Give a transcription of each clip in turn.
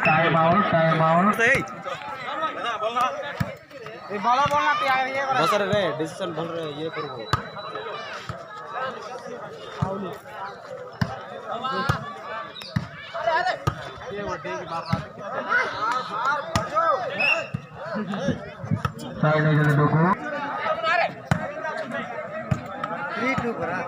Time out बस रे decision भल रे ये करबो साइड में चले देखो 3-2 करा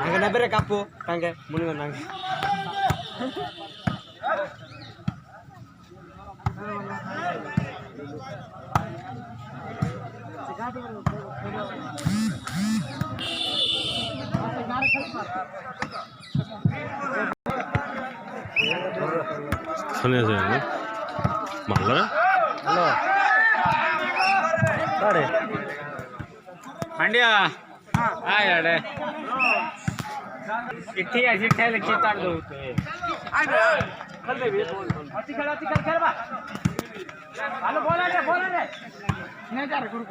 Angin apa rek kapu, tangke, muni nang. Sana aja ya, malah. Halo. Kade. Mandya ಆಯ್ಡೆ ಇಟ್ಟಿ ಅಜಿಟ್ಟೆ ಕಿತ್ತಾಡ್ದು ಆಯ್ತು ಕಲ್ದೆ ಬಿ ಅತಿ ಕಲ್ ಬಾ ಹಲೋ ಬೋಲಾರೆ ನೇ ಜಾರ ಗುರು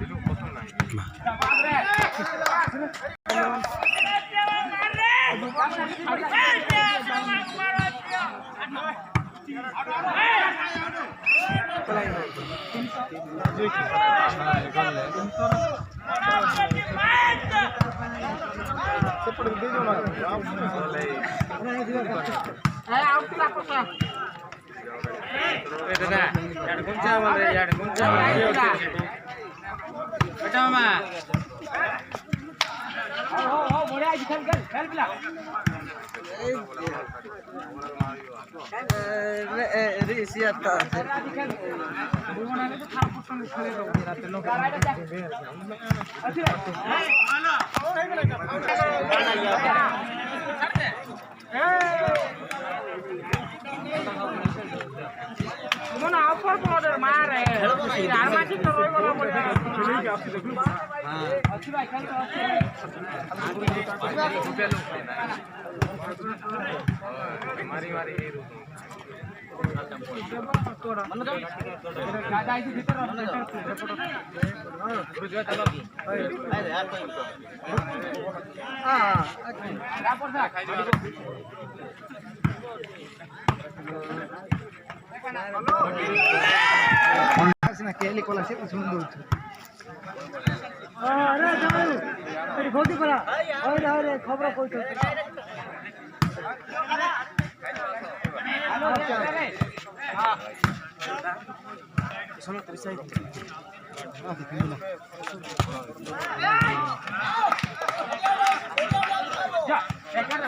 ಇದು ಪಸಂದ್ केली कोला से सुन दो अरे जाओ तेरी गोदी करा अरे खबर कोई तो हां सुनो तेरी साइड हां देखो ना जा कर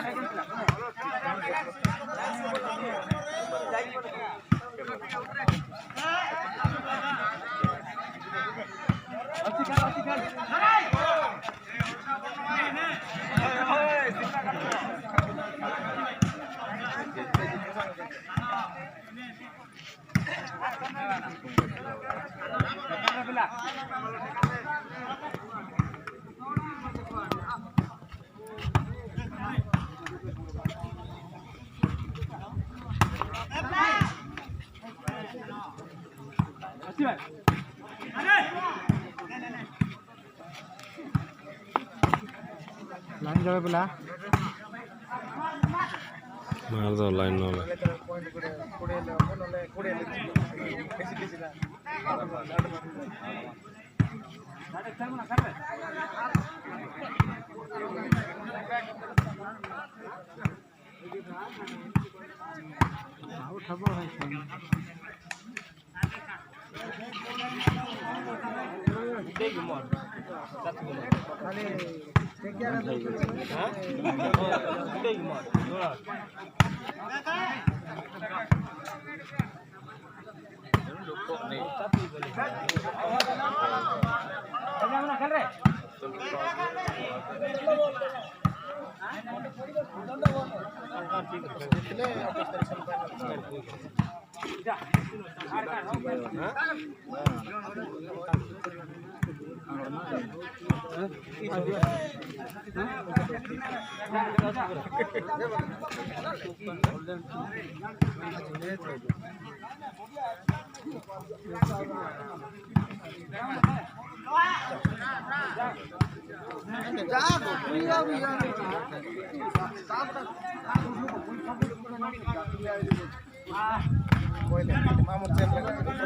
लाइन जावे बोला मार दो लाइन नोले Mamun